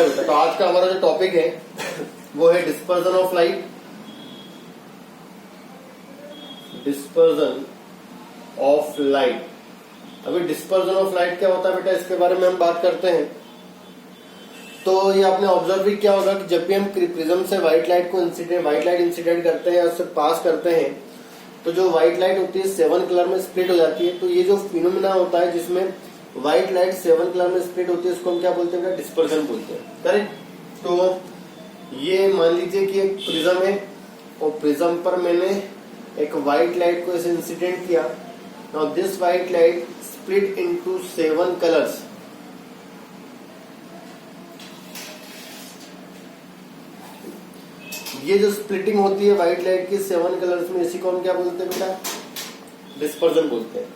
है बेटा। तो आज का हमारा जो टॉपिक है वो है dispersion of light. Dispersion of light. अभी डिस्पर्जन ऑफ लाइट क्या होता है बेटा, इसके बारे में हम बात करते हैं। तो ये आपने ऑब्जर्व भी किया होगा कि जब भी हम प्रिज्म से व्हाइट लाइट इंसिडेंट करते हैं, उससे पास करते हैं, तो जो व्हाइट लाइट होती है 7 कलर में स्प्लिट हो जाती है। तो ये जो फिनोमिना होता है जिसमें व्हाइट लाइट 7 कलर में स्प्लिट होती है, उसको हम क्या बोलते हैं? डिस्पर्जन बोलते हैं। करेक्ट। तो ये मान लीजिए कि एक प्रिज्म है और प्रिज्म पर मैंने एक व्हाइट लाइट को ऐसे इंसिडेंट किया। Now this white light split into 7 colours. ये जो स्प्लिटिंग होती है व्हाइट लाइट की 7 कलर्स में, इसी को हम क्या बोलते हैं बेटा? डिस्पर्जन बोलते हैं।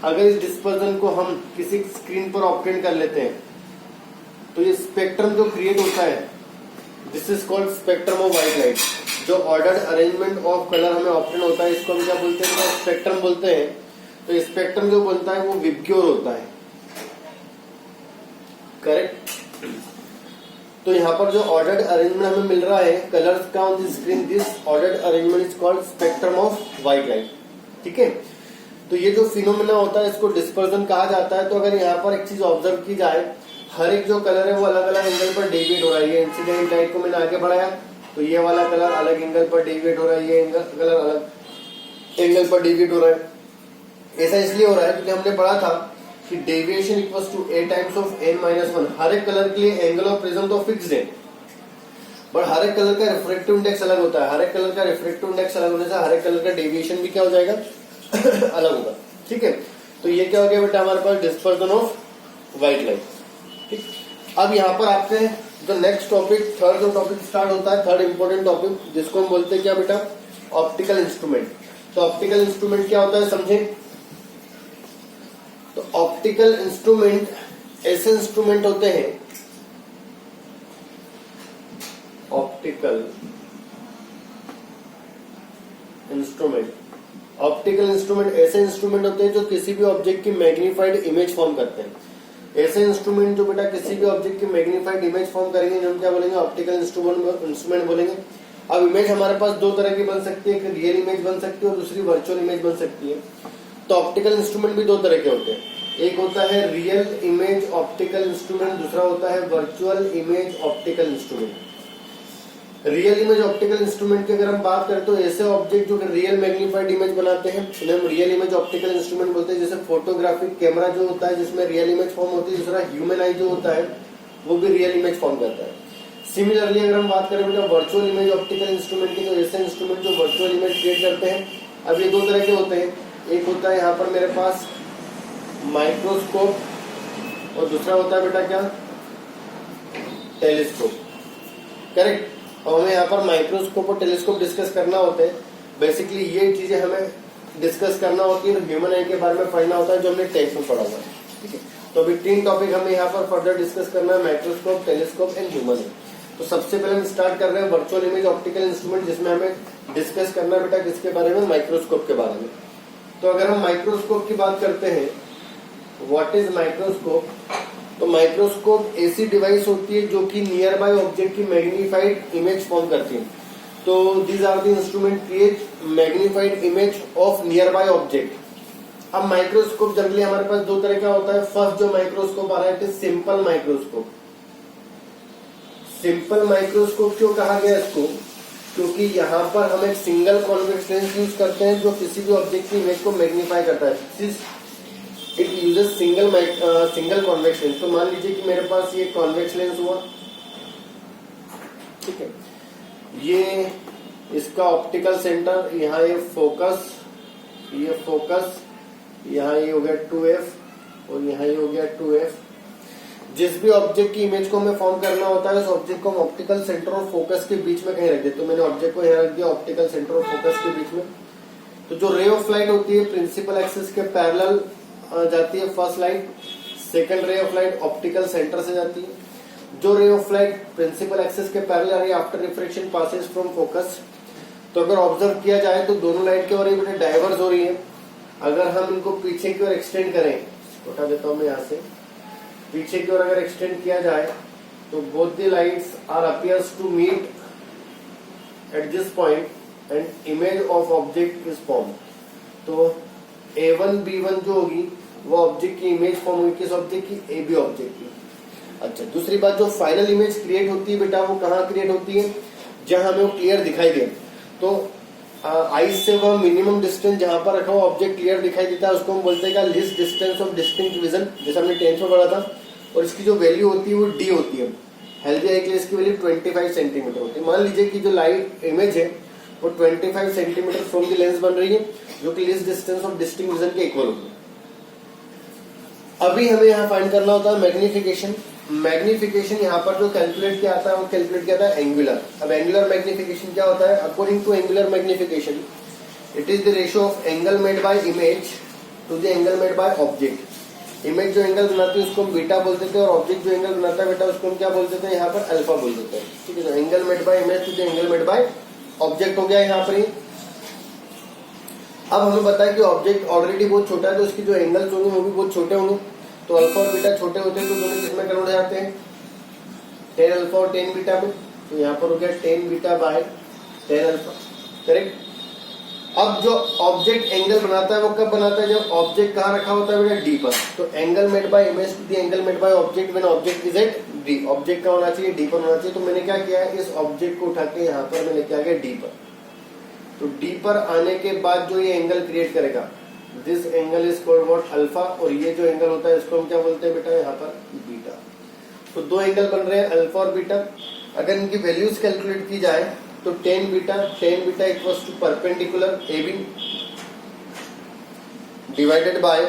अगर इस डिस्पर्जन को हम किसी स्क्रीन पर ऑब्टेन कर लेते हैं तो ये स्पेक्ट्रम जो क्रिएट होता है, this is called spectrum of white light. जो ऑर्डर्ड अरेंजमेंट ऑफ कलर हमें ऑब्टेन होता है, इसको हम क्या बोलते हैं? स्पेक्ट्रम बोलते हैं। तो स्पेक्ट्रम जो बनता है वो विबग्योर होता है। करेक्ट। तो यहाँ पर जो ऑर्डर्ड अरेंजमेंट हमें मिल रहा है कलर्स का on the screen, this ordered arrangement is called spectrum of white light. ठीक है। तो ये जो फिनोमेना होता है इसको डिस्पर्जन कहा जाता है। तो अगर यहाँ पर एक चीज ऑब्जर्व की जाए, हर एक जो कलर है वो अलग अलग एंगल पर डेविएट हो रहा है। ये इंसिडेंट लाइट को मैंने आगे बढ़ाया तो ये वाला कलर अलग एंगल पर डेविएट हो रहा है, ये कलर अलग एंगल पर डेविएट हो रहा है। ऐसा इसलिए हो रहा है क्योंकि हमने पढ़ा था कि deviation equals to a times of n-1। हर एक कलर के लिए एंगल ऑफ प्रिज्म तो फिक्स्ड है, बट हर एक कलर का रिफ्रैक्टिव इंडेक्स अलग होता है। हर एक कलर का रिफ्रैक्टिव इंडेक्स अलग होने से हर एक कलर का डेविएशन भी क्या हो जाएगा? अलग होगा। ठीक है। तो ये क्या हो गया बेटा हमारे पास? Dispersion of white light. ठीक। अब यहाँ पर आपसे जो नेक्स्ट टॉपिक, थर्ड जो टॉपिक स्टार्ट होता है, थर्ड इंपॉर्टेंट टॉपिक, जिसको हम बोलते हैं क्या बेटा? Optical instrument. तो ऑप्टिकल इंस्ट्रूमेंट क्या होता है समझें। तो ऑप्टिकल इंस्ट्रूमेंट ऐसे इंस्ट्रूमेंट होते हैं, ऑप्टिकल इंस्ट्रूमेंट ऐसे इंस्ट्रूमेंट होते हैं जो किसी भी ऑब्जेक्ट की मैग्नीफाइड इमेज फॉर्म करते हैं। ऐसे इंस्ट्रूमेंट जो बेटा किसी भी ऑब्जेक्ट की मैग्नीफाइड इमेज फॉर्म करेंगे, जो हम क्या बोलेंगे? ऑप्टिकल इंस्ट्रूमेंट बोलेंगे। अब इमेज हमारे पास दो तरह की बन सकती है, एक रियल इमेज बन सकती है और दूसरी वर्चुअल इमेज बन सकती है। तो ऑप्टिकल इंस्ट्रूमेंट भी दो तरह के होते हैं, एक होता है रियल इमेज ऑप्टिकल इंस्ट्रूमेंट, दूसरा होता है virtual image optical instrument. Real image optical instrument की अगर हम बात करें तो ऐसे ऑब्जेक्ट जो रियल मैग्नीफाइड इमेज बनाते हैं उन्हें हम रियल इमेज ऑप्टिकल इंस्ट्रूमेंट बोलते हैं। जैसे फोटोग्राफिक कैमरा जो होता है जिसमें रियल इमेज फॉर्म होती है, दूसरा ह्यूमन आई जो होता है वो भी रियल इमेज फॉर्म करता है। सिमिलरली अगर हम बात करें बेटा वर्चुअल इमेज ऑप्टिकल इंस्ट्रूमेंट की, तो ऐसे इंस्ट्रूमेंट जो वर्चुअल इमेज क्रिएट करते हैं। अब ये दो तरह के होते हैं, एक होता है यहाँ पर मेरे पास माइक्रोस्कोप और दूसरा होता है बेटा क्या? टेलीस्कोप। करेक्ट। और हमें यहाँ पर माइक्रोस्कोप और टेलीस्कोप डिस्कस करना होता है। बेसिकली ये चीजें हमें डिस्कस करना होती है, ह्यूमन आई के बारे में पढ़ना होता है जो हमने टेंथ में पढ़ा हुआ है। ठीक है। तो अभी 3 टॉपिक हमें यहाँ पर फर्दर डिस्कस करना है, माइक्रोस्कोप, टेलीस्कोप एंड ह्यूमन आई। तो सबसे पहले हम स्टार्ट कर रहे हैं वर्चुअल इमेज ऑप्टिकल इंस्ट्रूमेंट, जिसमें हमें डिस्कस करना है बेटा किसके बारे में? माइक्रोस्कोप के बारे में। तो अगर हम माइक्रोस्कोप की बात करते हैं, व्हाट इज माइक्रोस्कोप? तो माइक्रोस्कोप ऐसी डिवाइस होती है जो कि नियर बाय ऑब्जेक्ट की मैग्नीफाइड इमेज फॉर्म करती है। तो these are the instrument create magnified image of near by object. अब माइक्रोस्कोप जनरली हमारे पास दो तरह का होता है। फर्स्ट जो माइक्रोस्कोप आ रहा है सिंपल माइक्रोस्कोप। सिंपल माइक्रोस्कोप क्यों कहा गया इसको? क्योंकि यहाँ पर हम एक सिंगल कॉन्वेक्स लेंस यूज करते हैं जो किसी भी ऑब्जेक्ट की इमेज को मैग्नीफाई करता है। It uses single convex lens. तो मान लीजिए कि मेरे पास ये कॉन्वेक्स लेंस हुआ, ठीक है। ये इसका ऑप्टिकल सेंटर, यहाँ ये फोकस, यहाँ ये हो गया 2f और यहाँ ये हो गया 2f। जिस भी ऑब्जेक्ट की इमेज को हमें फॉर्म करना होता है उस ऑब्जेक्ट को हम ऑप्टिकल सेंटर और फोकस के बीच में कहीं रख देते। तो मैंने ऑब्जेक्ट को यहाँ रख दिया ऑप्टिकल सेंटर और फोकस के बीच में। तो जो रे ऑफ लाइट होती है प्रिंसिपल एक्सिस के पैरेलल जाती है first light, second ray of light optical centre से जाती है। जो ray of light principal axis के parallel after refraction passes from focus. तो अगर ऑब्जर्व किया जाए तो दोनों लाइट की ओर डाइवर्स हो रही है। अगर हम इनको पीछे की ओर एक्सटेंड करें, उठा देता हूं मैं यहाँ से, पीछे की ओर अगर एक्सटेंड किया जाए तो both the lights are appears to meet at this point and image of object is form. तो A1 B1 जो होगी वो ऑब्जेक्ट की इमेज फॉर्म होगी, किस ऑब्जेक्ट की, AB ऑब्जेक्ट की। अच्छा, दूसरी बात, जो फाइनल इमेज क्रिएट होती है बेटा वो कहाँ क्रिएट होती है, जहां हमें वो क्लियर दिखाई दे। तो आईज से वह मिनिमम डिस्टेंस जहां पर रखा हुआ ऑब्जेक्ट क्लियर दिखाई देता है उसको हम बोलते हैं least distance of distinct vision, जैसे हमने 10th में पढ़ा था। और इसकी जो वैल्यू होती है वो D होती है। हेल्दी आई के लिए इसकी वैल्यू 25 सेंटीमीटर होती है। मान लीजिए कि जो लाइट इमेज है वो 25 सेंटीमीटर फ्रॉम द लेंस बन रही है, जो कि least distance of distinct vision के इक्वल होगी। अभी हमें यहाँ फाइंड करना होता है मैग्निफिकेशन। मैग्निफिकेशन यहाँ पर जो कैलकुलेट किया आता है वो कैलकुलेट किया था एंगुलर। अब एंगुलर मैग्निफिकेशन क्या होता है, according to angular magnification it is the ratio of angle made by image to the angle made by object. Image जो एंगल बनाती है उसको हम बीटा बोलते थे, और ऑब्जेक्ट जो एंगल बनाता है बेटा उसको हम क्या बोलते थे, यहाँ पर अल्फा बोल देते हैं। ठीक है, तो angle made by image to the angle made by object हो गया यहाँ पर ही। अब हमें बताया कि ऑब्जेक्ट ऑलरेडी बहुत छोटा है तो उसकी जो एंगल्स होंगे वो भी बहुत छोटे होंगे। तो अल्फा और बीटा छोटे होते हैं तो दोनों किसमें कन्वर्ट हो जाते हैं, 10 अल्फा और 10 बीटा में। तो यहाँ पर हो गया 10 बीटा बाय 10 अल्फा, करेक्ट। अब जो ऑब्जेक्ट एंगल बनाता है वो कब बनाता है, जब ऑब्जेक्ट कहाँ रखा होता है बेटा, डी पर। तो angle made by image to the angle made by object when object is at D. Object का होना चाहिए डी पर होना चाहिए। तो मैंने क्या किया है, इस ऑब्जेक्ट को उठा के यहाँ पर मैंने क्या किया, डी पर। तो डी पर आने के बाद जो ये एंगल क्रिएट करेगा, this angle is called what, alpha. और ये जो एंगल होता है इसको हम क्या बोलते हैं बेटा, यहाँ पर बीटा। तो दो एंगल बन रहे हैं अल्फा और बीटा। अगर इनकी वैल्यूज कैलकुलेट की जाए तो 10 beta equals to perpendicular AB divided by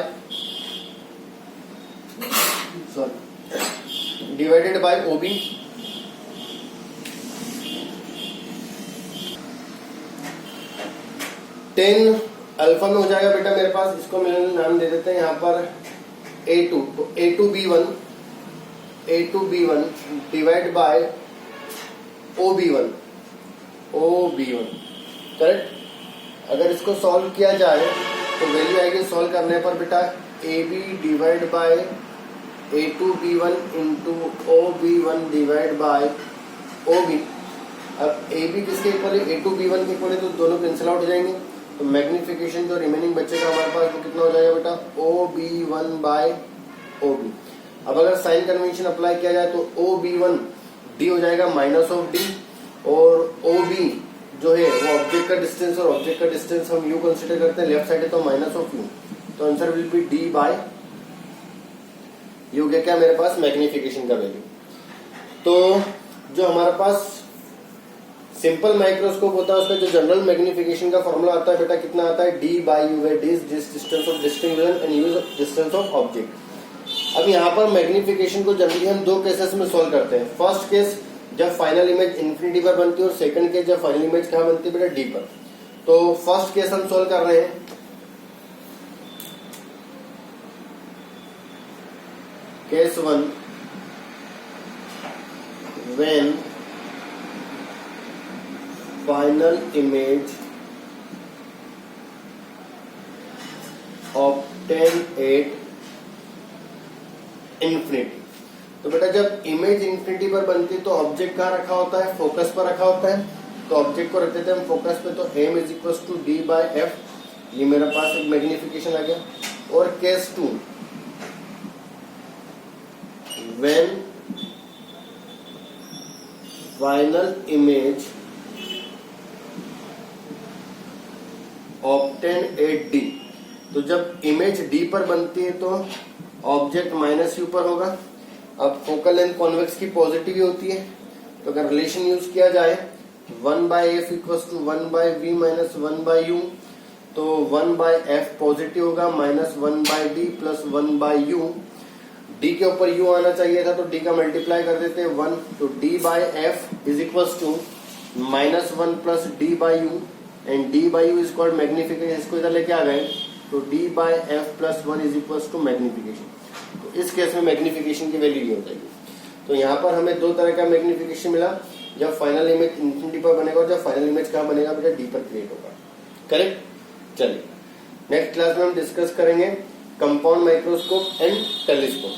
OB। Tan alpha में हो जाएगा बेटा मेरे पास, इसको मैंने नाम दे देते हैं यहाँ पर A2। तो A2B1 divide by OB1, correct. अगर इसको सॉल्व किया जाए तो वैल्यू आएगी सॉल्व करने पर बेटा AB divide by A2B1 into OB1 divide by OB। अब AB किसके इक्वल है, A2B1 के इक्वल है, तो दोनों कैंसिल आउट हो जाएंगे। तो मैग्निफिकेशन जो रिमेनिंग बचेगा हमारे पास वो कितना हो जाएगा बेटा, OB1 बाय OB। अब अगर साइन कन्वेंशन अप्लाई किया जाए तो OB1 D हो जाएगा माइनस ऑफ D, और OB जो है वो ऑब्जेक्ट का डिस्टेंस, और ऑब्जेक्ट का डिस्टेंस हम U कंसिडर करते हैं, लेफ्ट साइड है तो माइनस ऑफ U। तो answer will be D by U। क्या मेरे पास मैग्निफिकेशन का वैल्यू। तो जो हमारे पास सिंपल माइक्रोस्कोप होता है उसका जो जनरल मैग्निफिकेशन का फॉर्मूला आता है बेटा कितना आता है, D by U, where D is distance of distinct vision and U is distance of object. अब यहाँ पर मैग्निफिकेशन को जनरली हम दो केसेस में सॉल्व करते हैं। फर्स्ट केस जब फाइनल इमेज इंफिनिटी पर बनती है, और सेकंड केस जब फाइनल इमेज कहाँ बनती है बेटा, D पर। तो फर्स्ट केस हम सॉल्व कर रहे हैं। Case 1, when final image obtain at infinity. तो बेटा जब इमेज इन्फिनिटी पर बनती है तो ऑब्जेक्ट कहाँ रखा होता है, फोकस पर रखा होता है। तो ऑब्जेक्ट को रख देते हैं हम फोकस पे, तो m is equal to D by F। ये मेरे पास एक मैग्निफिकेशन आ गया। और case 2, when final image obtain at D। तो जब इमेज D पर बनती है तो ऑब्जेक्ट माइनस U पर होगा। अब फोकल लेंथ कॉन्वेक्स की पॉजिटिव ही होती है, तो अगर रिलेशन यूज किया जाए 1 by F equals to 1 by V minus 1 by U, तो 1 बाय F पॉजिटिव होगा minus 1 by D plus 1 by U। D के ऊपर U आना चाहिए था तो D का मल्टीप्लाई कर देते हैं 1, तो D by F is equals to minus 1 plus D by U, and D by U is called magnification. इसको इधर लेके आ गए तो D by F plus 1 is equals to magnification. तो इस केस में मैग्निफिकेशन की वैल्यू ये हो जाएगी। तो यहाँ पर हमें दो तरह का मैग्निफिकेशन मिला, जब फाइनल इमेज इंफिनिटी पर बनेगा और जब फाइनल इमेज कहाँ बनेगा बेटा, D पर क्रिएट होगा, करेक्ट। चलिए नेक्स्ट क्लास में हम डिस्कस करेंगे कंपाउंड माइक्रोस्कोप एंड टेलीस्कोप।